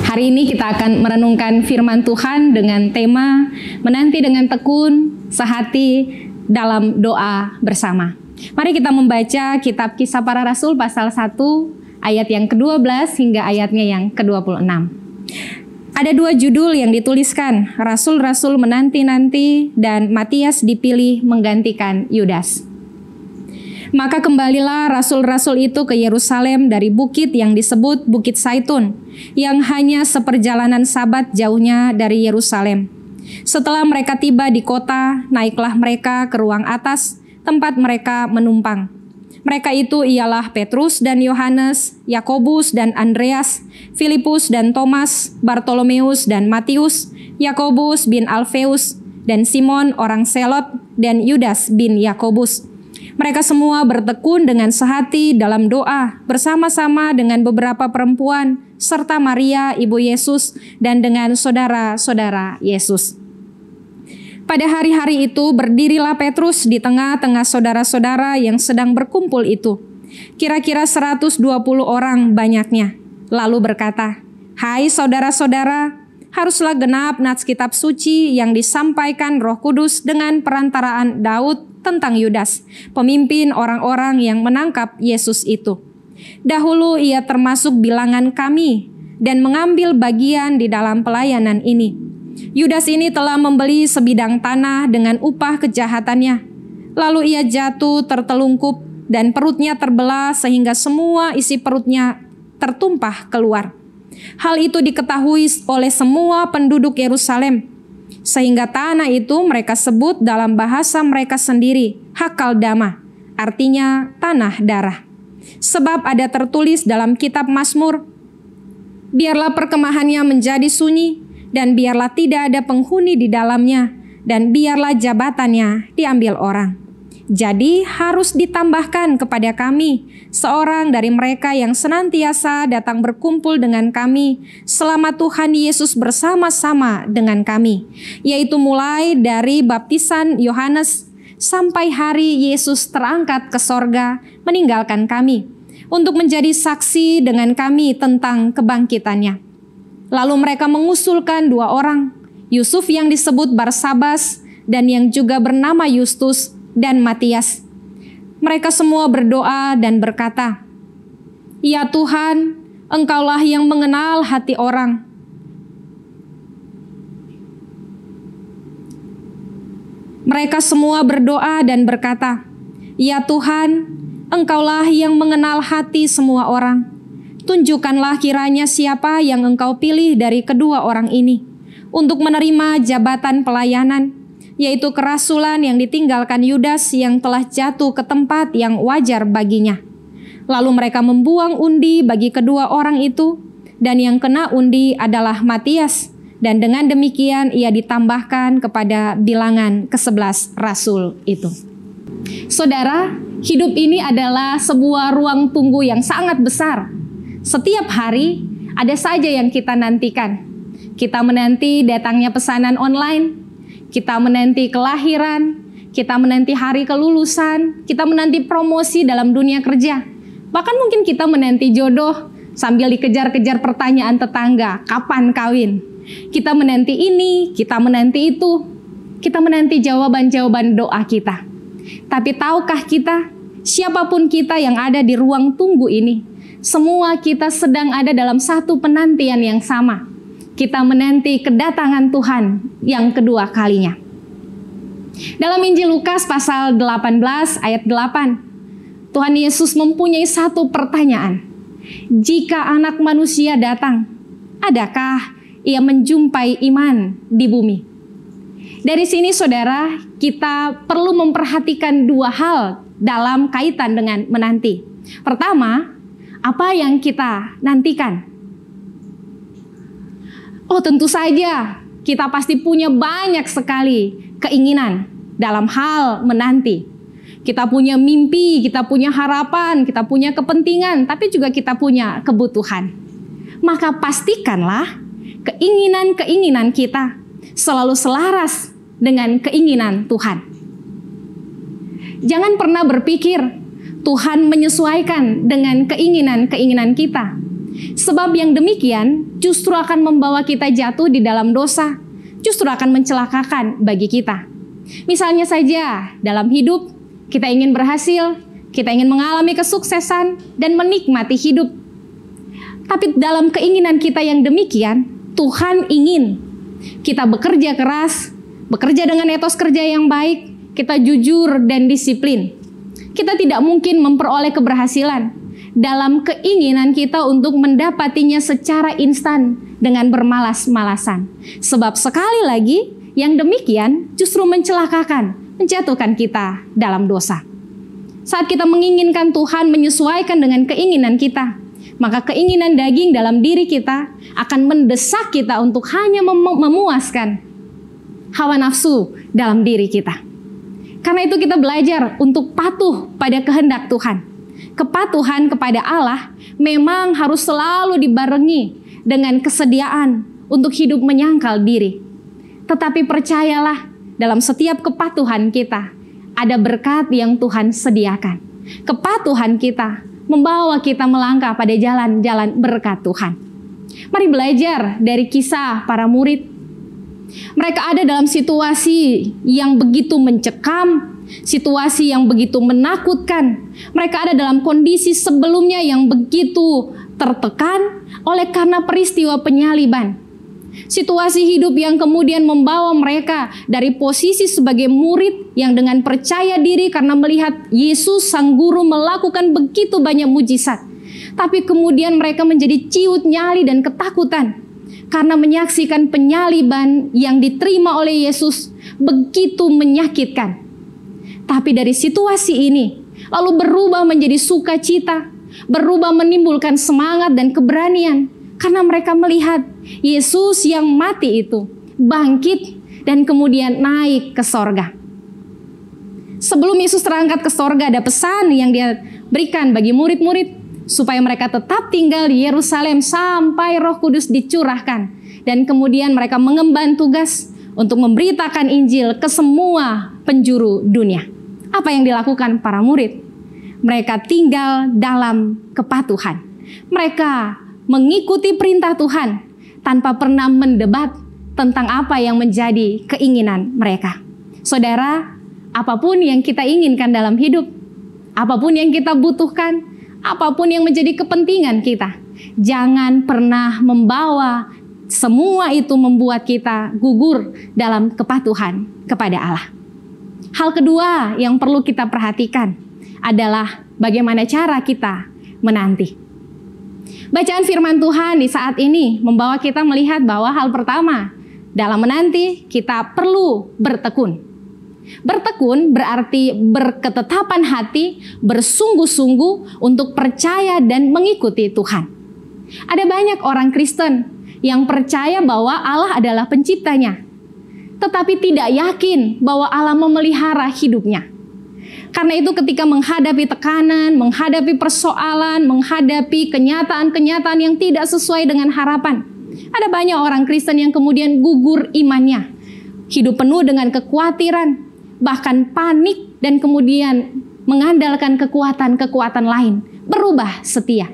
Hari ini kita akan merenungkan firman Tuhan dengan tema menanti dengan tekun, sehati dalam doa bersama. Mari kita membaca kitab Kisah Para Rasul pasal 1 ayat yang ke-12 hingga ayatnya yang ke-26. Ada dua judul yang dituliskan, Rasul-Rasul menanti-nanti dan Matias dipilih menggantikan Yudas. Maka kembalilah rasul-rasul itu ke Yerusalem dari bukit yang disebut Bukit Zaitun, yang hanya seperjalanan Sabat jauhnya dari Yerusalem. Setelah mereka tiba di kota, naiklah mereka ke ruang atas, tempat mereka menumpang. Mereka itu ialah Petrus dan Yohanes, Yakobus dan Andreas, Filipus dan Thomas, Bartolomeus dan Matius, Yakobus bin Alfeus, dan Simon orang Selot, dan Yudas bin Yakobus. Mereka semua bertekun dengan sehati dalam doa bersama-sama dengan beberapa perempuan serta Maria ibu Yesus dan dengan saudara-saudara Yesus. Pada hari-hari itu berdirilah Petrus di tengah-tengah saudara-saudara yang sedang berkumpul itu. Kira-kira 120 orang banyaknya. Lalu berkata, "Hai saudara-saudara, haruslah genap nats kitab suci yang disampaikan Roh Kudus dengan perantaraan Daud tentang Yudas, pemimpin orang-orang yang menangkap Yesus itu. Dahulu ia termasuk bilangan kami dan mengambil bagian di dalam pelayanan ini. Yudas ini telah membeli sebidang tanah dengan upah kejahatannya. Lalu ia jatuh tertelungkup dan perutnya terbelah sehingga semua isi perutnya tertumpah keluar. Hal itu diketahui oleh semua penduduk Yerusalem, sehingga tanah itu mereka sebut dalam bahasa mereka sendiri Hakaldama, artinya tanah darah. Sebab ada tertulis dalam kitab Mazmur, biarlah perkemahannya menjadi sunyi, dan biarlah tidak ada penghuni di dalamnya, dan biarlah jabatannya diambil orang. Jadi harus ditambahkan kepada kami seorang dari mereka yang senantiasa datang berkumpul dengan kami selama Tuhan Yesus bersama-sama dengan kami, yaitu mulai dari baptisan Yohanes sampai hari Yesus terangkat ke sorga meninggalkan kami, untuk menjadi saksi dengan kami tentang kebangkitannya." Lalu mereka mengusulkan dua orang, Yusuf yang disebut Barsabas dan yang juga bernama Justus, dan Matias. Mereka semua berdoa dan berkata, "Ya Tuhan, Engkaulah yang mengenal hati orang. Mereka semua berdoa dan berkata, "Ya Tuhan, Engkaulah yang mengenal hati semua orang. Tunjukkanlah kiranya siapa yang Engkau pilih dari kedua orang ini untuk menerima jabatan pelayanan, yaitu kerasulan yang ditinggalkan Yudas yang telah jatuh ke tempat yang wajar baginya." Lalu mereka membuang undi bagi kedua orang itu, dan yang kena undi adalah Matias, dan dengan demikian ia ditambahkan kepada bilangan ke-11 rasul itu. Saudara, hidup ini adalah sebuah ruang tunggu yang sangat besar. Setiap hari ada saja yang kita nantikan. Kita menanti datangnya pesanan online, kita menanti kelahiran, kita menanti hari kelulusan, kita menanti promosi dalam dunia kerja. Bahkan mungkin kita menanti jodoh sambil dikejar-kejar pertanyaan tetangga, kapan kawin? Kita menanti ini, kita menanti itu, kita menanti jawaban-jawaban doa kita. Tapi tahukah kita, siapapun kita yang ada di ruang tunggu ini, semua kita sedang ada dalam satu penantian yang sama. Kita menanti kedatangan Tuhan yang kedua kalinya. Dalam Injil Lukas pasal 18 ayat 8, Tuhan Yesus mempunyai satu pertanyaan. Jika Anak Manusia datang, adakah ia menjumpai iman di bumi? Dari sini saudara, kita perlu memperhatikan dua hal dalam kaitan dengan menanti. Pertama, apa yang kita nantikan? Oh, tentu saja kita pasti punya banyak sekali keinginan dalam hal menanti. Kita punya mimpi, kita punya harapan, kita punya kepentingan, tapi juga kita punya kebutuhan. Maka pastikanlah keinginan-keinginan kita selalu selaras dengan keinginan Tuhan. Jangan pernah berpikir Tuhan menyesuaikan dengan keinginan-keinginan kita. Sebab yang demikian justru akan membawa kita jatuh di dalam dosa, justru akan mencelakakan bagi kita. Misalnya saja dalam hidup kita ingin berhasil, kita ingin mengalami kesuksesan dan menikmati hidup. Tapi dalam keinginan kita yang demikian, Tuhan ingin kita bekerja keras, bekerja dengan etos kerja yang baik, kita jujur dan disiplin. Kita tidak mungkin memperoleh keberhasilan dalam keinginan kita untuk mendapatinya secara instan dengan bermalas-malasan. Sebab sekali lagi, yang demikian justru mencelakakan, menjatuhkan kita dalam dosa. Saat kita menginginkan Tuhan menyesuaikan dengan keinginan kita, maka keinginan daging dalam diri kita akan mendesak kita untuk hanya memuaskan hawa nafsu dalam diri kita. Karena itu kita belajar untuk patuh pada kehendak Tuhan. Kepatuhan kepada Allah memang harus selalu dibarengi dengan kesediaan untuk hidup menyangkal diri. Tetapi percayalah, dalam setiap kepatuhan kita ada berkat yang Tuhan sediakan. Kepatuhan kita membawa kita melangkah pada jalan-jalan berkat Tuhan. Mari belajar dari kisah para murid. Mereka ada dalam situasi yang begitu mencekam, situasi yang begitu menakutkan. Mereka ada dalam kondisi sebelumnya yang begitu tertekan oleh karena peristiwa penyaliban. Situasi hidup yang kemudian membawa mereka dari posisi sebagai murid yang dengan percaya diri karena melihat Yesus sang guru melakukan begitu banyak mujizat. Tapi kemudian mereka menjadi ciut nyali dan ketakutan karena menyaksikan penyaliban yang diterima oleh Yesus begitu menyakitkan. Tapi dari situasi ini lalu berubah menjadi sukacita, berubah menimbulkan semangat dan keberanian karena mereka melihat Yesus yang mati itu bangkit dan kemudian naik ke sorga. Sebelum Yesus terangkat ke sorga, ada pesan yang dia berikan bagi murid-murid supaya mereka tetap tinggal di Yerusalem sampai Roh Kudus dicurahkan. Dan kemudian mereka mengemban tugas untuk memberitakan Injil ke semua penjuru dunia. Apa yang dilakukan para murid? Mereka tinggal dalam kepatuhan. Mereka mengikuti perintah Tuhan tanpa pernah mendebat tentang apa yang menjadi keinginan mereka. Saudara, apapun yang kita inginkan dalam hidup, apapun yang kita butuhkan, apapun yang menjadi kepentingan kita, jangan pernah membawa semua itu membuat kita gugur dalam kepatuhan kepada Allah. Hal kedua yang perlu kita perhatikan adalah bagaimana cara kita menanti. Bacaan firman Tuhan di saat ini membawa kita melihat bahwa hal pertama dalam menanti kita perlu bertekun. Bertekun berarti berketetapan hati, bersungguh-sungguh untuk percaya dan mengikuti Tuhan. Ada banyak orang Kristen yang percaya bahwa Allah adalah penciptanya, tetapi tidak yakin bahwa Allah memelihara hidupnya. Karena itu ketika menghadapi tekanan, menghadapi persoalan, menghadapi kenyataan-kenyataan yang tidak sesuai dengan harapan, ada banyak orang Kristen yang kemudian gugur imannya, hidup penuh dengan kekhawatiran, bahkan panik, dan kemudian mengandalkan kekuatan-kekuatan lain, berubah setia.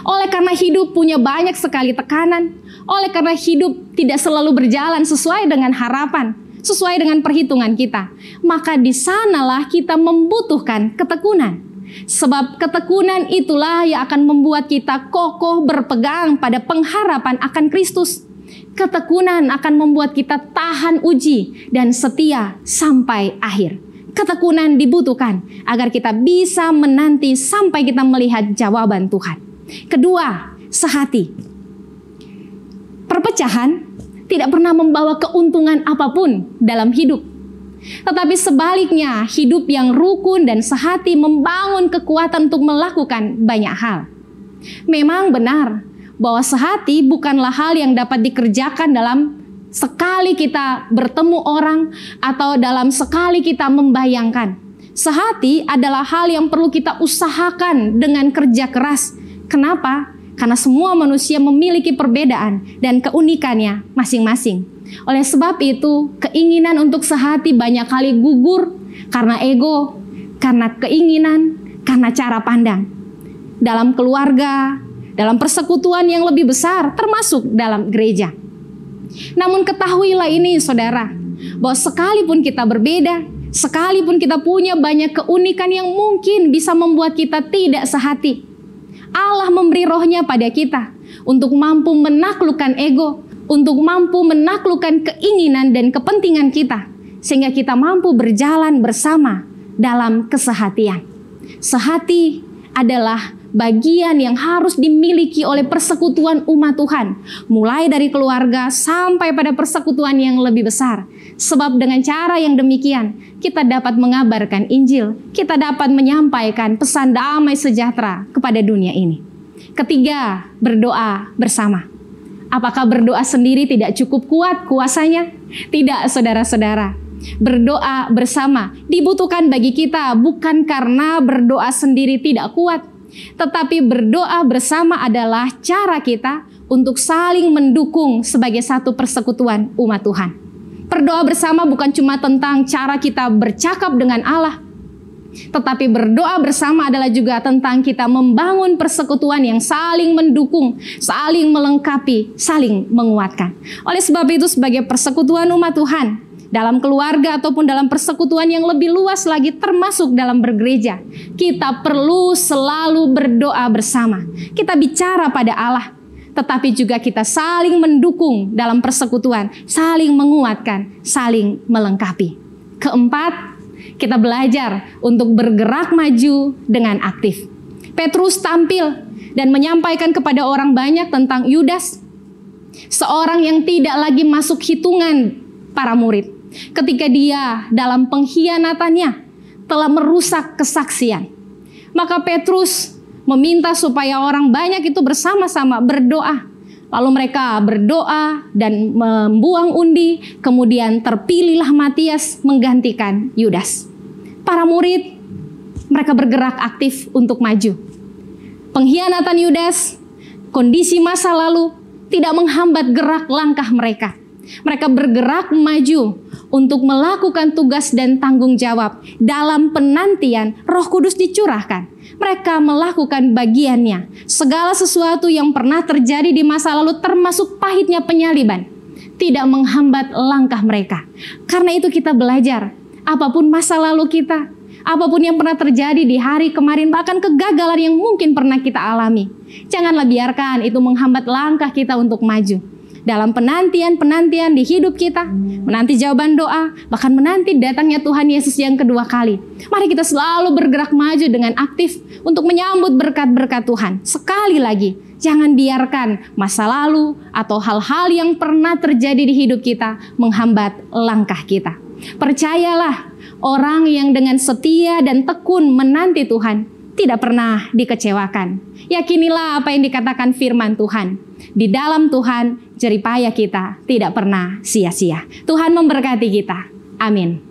Oleh karena hidup punya banyak sekali tekanan, oleh karena hidup tidak selalu berjalan sesuai dengan harapan, sesuai dengan perhitungan kita, maka di sanalah kita membutuhkan ketekunan. Sebab ketekunan itulah yang akan membuat kita kokoh berpegang pada pengharapan akan Kristus. Ketekunan akan membuat kita tahan uji dan setia sampai akhir. Ketekunan dibutuhkan agar kita bisa menanti sampai kita melihat jawaban Tuhan. Kedua, sehati. Perpecahan tidak pernah membawa keuntungan apapun dalam hidup. Tetapi sebaliknya, hidup yang rukun dan sehati membangun kekuatan untuk melakukan banyak hal. Memang benar bahwa sehati bukanlah hal yang dapat dikerjakan dalam sekali kita bertemu orang atau dalam sekali kita membayangkan. Sehati adalah hal yang perlu kita usahakan dengan kerja keras. Kenapa? Karena semua manusia memiliki perbedaan dan keunikannya masing-masing. Oleh sebab itu, keinginan untuk sehati banyak kali gugur karena ego, karena keinginan, karena cara pandang. Dalam keluarga, dalam persekutuan yang lebih besar, termasuk dalam gereja. Namun ketahuilah ini saudara, bahwa sekalipun kita berbeda, sekalipun kita punya banyak keunikan yang mungkin bisa membuat kita tidak sehati, Allah memberi rohnya pada kita untuk mampu menaklukkan ego, untuk mampu menaklukkan keinginan dan kepentingan kita, sehingga kita mampu berjalan bersama dalam kesehatian. Sehati adalah bagian yang harus dimiliki oleh persekutuan umat Tuhan, mulai dari keluarga sampai pada persekutuan yang lebih besar. Sebab dengan cara yang demikian, kita dapat mengabarkan Injil, kita dapat menyampaikan pesan damai sejahtera kepada dunia ini. Ketiga, berdoa bersama. Apakah berdoa sendiri tidak cukup kuat kuasanya? Tidak, saudara-saudara. Berdoa bersama dibutuhkan bagi kita, bukan karena berdoa sendiri tidak kuat, tetapi berdoa bersama adalah cara kita untuk saling mendukung sebagai satu persekutuan umat Tuhan. Berdoa bersama bukan cuma tentang cara kita bercakap dengan Allah, tetapi berdoa bersama adalah juga tentang kita membangun persekutuan yang saling mendukung, saling melengkapi, saling menguatkan. Oleh sebab itu, sebagai persekutuan umat Tuhan, dalam keluarga ataupun dalam persekutuan yang lebih luas lagi, termasuk dalam bergereja, kita perlu selalu berdoa bersama. Kita bicara pada Allah, tetapi juga kita saling mendukung dalam persekutuan, saling menguatkan, saling melengkapi. Keempat, kita belajar untuk bergerak maju dengan aktif. Petrus tampil dan menyampaikan kepada orang banyak tentang Yudas, seorang yang tidak lagi masuk hitungan para murid. Ketika dia dalam pengkhianatannya telah merusak kesaksian, maka Petrus meminta supaya orang banyak itu bersama-sama berdoa. Lalu mereka berdoa dan membuang undi, kemudian terpilihlah Matias menggantikan Yudas. Para murid, mereka bergerak aktif untuk maju. Pengkhianatan Yudas, kondisi masa lalu tidak menghambat gerak langkah mereka. Mereka bergerak maju untuk melakukan tugas dan tanggung jawab. Dalam penantian, Roh Kudus dicurahkan. Mereka melakukan bagiannya. Segala sesuatu yang pernah terjadi di masa lalu, termasuk pahitnya penyaliban, tidak menghambat langkah mereka. Karena itu kita belajar, apapun masa lalu kita, apapun yang pernah terjadi di hari kemarin, bahkan kegagalan yang mungkin pernah kita alami, janganlah biarkan itu menghambat langkah kita untuk maju. Dalam penantian-penantian di hidup kita, menanti jawaban doa, bahkan menanti datangnya Tuhan Yesus yang kedua kali. Mari kita selalu bergerak maju dengan aktif untuk menyambut berkat-berkat Tuhan. Sekali lagi, jangan biarkan masa lalu atau hal-hal yang pernah terjadi di hidup kita menghambat langkah kita. Percayalah, orang yang dengan setia dan tekun menanti Tuhan tidak pernah dikecewakan. Yakinilah apa yang dikatakan firman Tuhan. Di dalam Tuhan, jerih payah kita tidak pernah sia-sia. Tuhan memberkati kita. Amin.